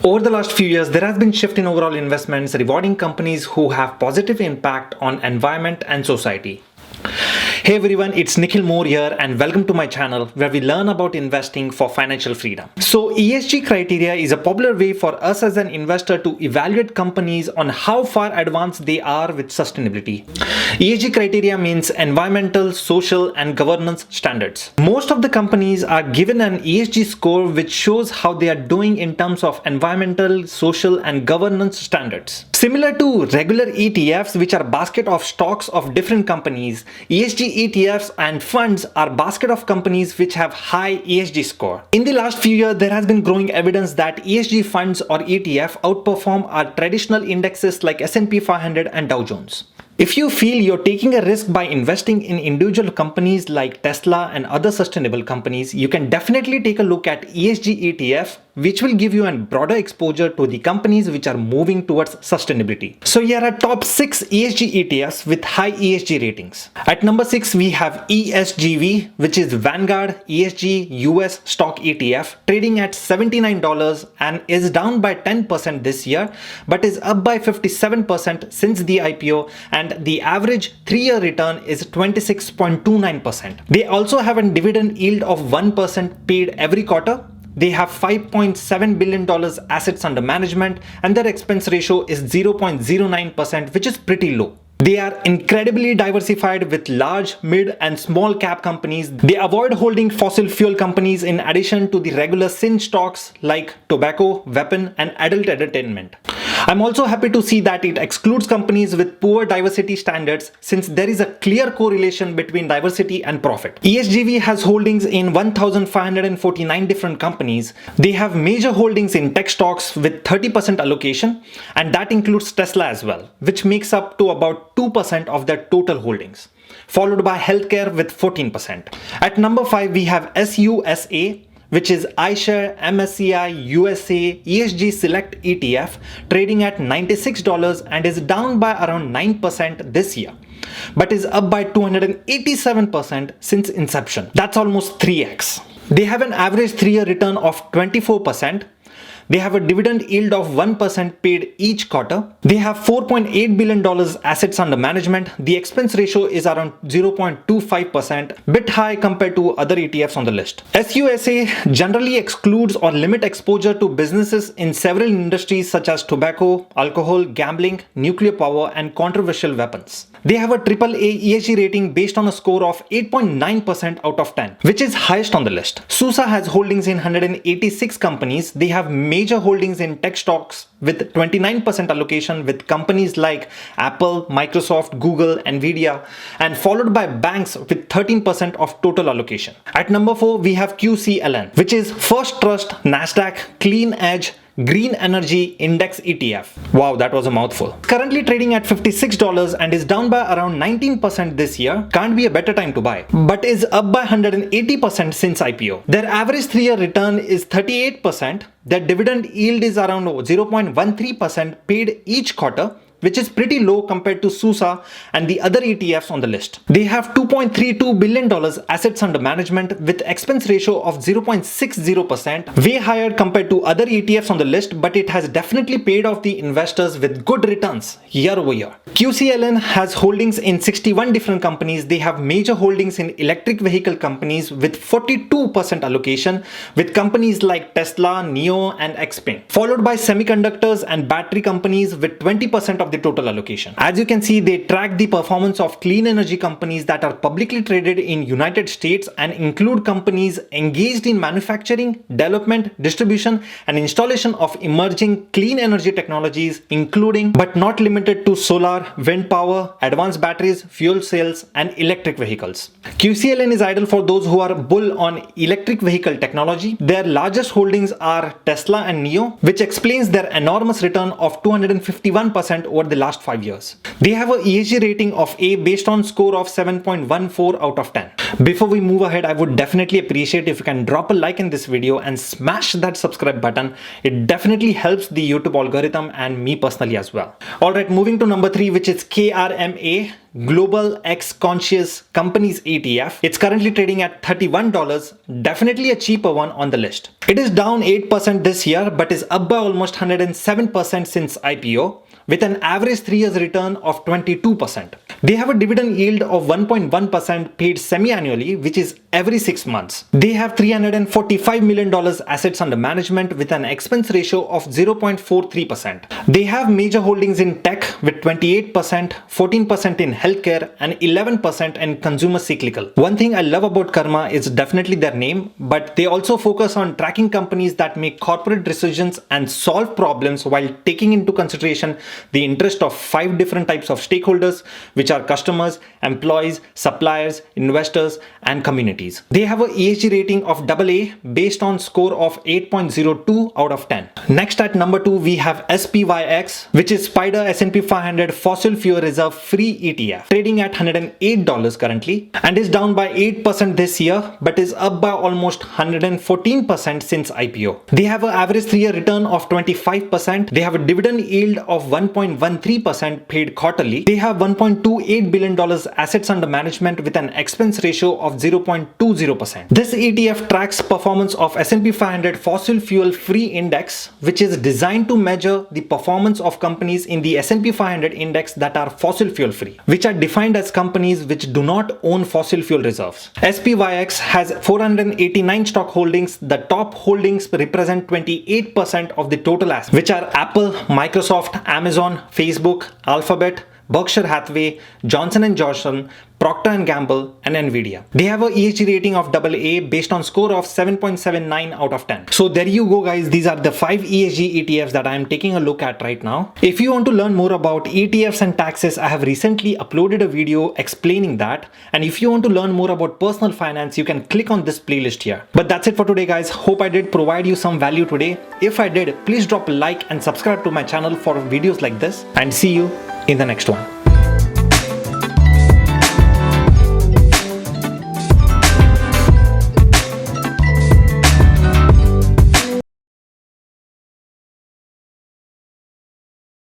Over the last few years, there has been shift in overall investments, rewarding companies who have positive impact on environment and society. Hey everyone, it's Nikhil Moore here and welcome to my channel where we learn about investing for financial freedom. So ESG criteria is a popular way for us as an investor to evaluate companies on how far advanced they are with sustainability. ESG criteria means environmental, social and governance standards. Most of the companies are given an ESG score which shows how they are doing in terms of environmental, social and governance standards. Similar to regular ETFs, which are basket of stocks of different companies, ESG ETFs and funds are basket of companies which have high ESG score. In the last few years, there has been growing evidence that ESG funds or ETF outperform our traditional indexes like S&P 500 and Dow Jones. If you feel you're taking a risk by investing in individual companies like Tesla and other sustainable companies, you can definitely take a look at ESG ETF, which will give you a broader exposure to the companies which are moving towards sustainability. So here are top 6 ESG ETFs with high ESG ratings. At number 6, we have ESGV, which is Vanguard ESG US stock ETF, trading at $79 and is down by 10% this year, but is up by 57% since the IPO, and the average 3-year return is 26.29%. They also have a dividend yield of 1% paid every quarter. They have $5.7 billion assets under management and their expense ratio is 0.09%, which is pretty low. They are incredibly diversified with large, mid and small cap companies. They avoid holding fossil fuel companies in addition to the regular sin stocks like tobacco, weapon and adult entertainment. I'm also happy to see that it excludes companies with poor diversity standards since there is a clear correlation between diversity and profit. ESGV has holdings in 1,549 different companies. They have major holdings in tech stocks with 30% allocation, and that includes Tesla as well, which makes up to about 2% of their total holdings, followed by healthcare with 14%. At number 5, we have SUSA, which is iShares MSCI USA ESG Select ETF, trading at $96 and is down by around 9% this year, but is up by 287% since inception. That's almost 3x. They have an average 3-year return of 24%. They have a dividend yield of 1% paid each quarter. They have $4.8 billion assets under management. The expense ratio is around 0.25%, bit high compared to other ETFs on the list. SUSA generally excludes or limit exposure to businesses in several industries such as tobacco, alcohol, gambling, nuclear power, and controversial weapons. They have a AAA ESG rating based on a score of 8.9% out of 10, which is highest on the list. SUSA has holdings in 186 companies. They have major holdings in tech stocks with 29% allocation with companies like Apple, Microsoft, Google, Nvidia, and followed by banks with 13% of total allocation. At number 4, we have QCLN, which is First Trust Nasdaq Clean Edge Green Energy Index ETF. Wow, that was a mouthful. Currently trading at $56 and is down by around 19% this year. Can't be a better time to buy, but is up by 180% since IPO. Their average 3-year return is 38%. Their dividend yield is around 0.13% paid each quarter, which is pretty low compared to SUSA and the other ETFs on the list. They have $2.32 billion assets under management with expense ratio of 0.60%, way higher compared to other ETFs on the list, but it has definitely paid off the investors with good returns year over year. QCLN has holdings in 61 different companies. They have major holdings in electric vehicle companies with 42% allocation with companies like Tesla, NIO and Xpeng, followed by semiconductors and battery companies with 20% of the total allocation. As you can see, they track the performance of clean energy companies that are publicly traded in United States and include companies engaged in manufacturing, development, distribution and installation of emerging clean energy technologies, including but not limited to solar, wind power, advanced batteries, fuel cells and electric vehicles. QCLN is ideal for those who are bull on electric vehicle technology. Their largest holdings are Tesla and NIO, which explains their enormous return of 251% over the last 5 years. They have an ESG rating of A based on score of 7.14 out of 10. Before we move ahead, I would definitely appreciate if you can drop a like in this video and smash that subscribe button. It definitely helps the YouTube algorithm and me personally as well. Alright, moving to number 3, which is KRMA, Global X Conscious Companies ETF. It's currently trading at $31, definitely a cheaper one on the list. It is down 8% this year but is up by almost 107% since IPO, with an average 3 years return of 22%. They have a dividend yield of 1.1% paid semi-annually, which is every 6 months. They have $345 million assets under management with an expense ratio of 0.43%. They have major holdings in tech with 28%, 14% in healthcare, and 11% in consumer cyclical. One thing I love about KRMA is definitely their name, but they also focus on tracking companies that make corporate decisions and solve problems while taking into consideration the interest of 5 different types of stakeholders, which are customers, employees, suppliers, investors, and communities. They have an ESG rating of AA based on score of 8.02 out of 10. Next at number 2, we have SPYX, which is Spider S&P 500 Fossil Fuel Reserve Free ETF, trading at $108 currently, and is down by 8% this year, but is up by almost 114% since IPO. They have an average 3-year return of 25%. They have a dividend yield of 1.13% paid quarterly. They have $1.28 billion assets under management with an expense ratio of 0.20%. This ETF tracks performance of S&P 500 Fossil Fuel Free Index, which is designed to measure the performance of companies in the S&P 500 index that are fossil fuel free, which are defined as companies which do not own fossil fuel reserves. SPYX has 489 stock holdings. The top holdings represent 28% of the total assets, which are Apple, Microsoft, Amazon, Facebook, Alphabet, Berkshire Hathaway, Johnson & Johnson, Procter & Gamble, and Nvidia. They have an ESG rating of AA based on score of 7.79 out of 10. So there you go guys, these are the 5 ESG ETFs that I am taking a look at right now. If you want to learn more about ETFs and taxes, I have recently uploaded a video explaining that. And if you want to learn more about personal finance, you can click on this playlist here. But that's it for today guys. Hope I did provide you some value today. If I did, please drop a like and subscribe to my channel for videos like this, and see you in the next one.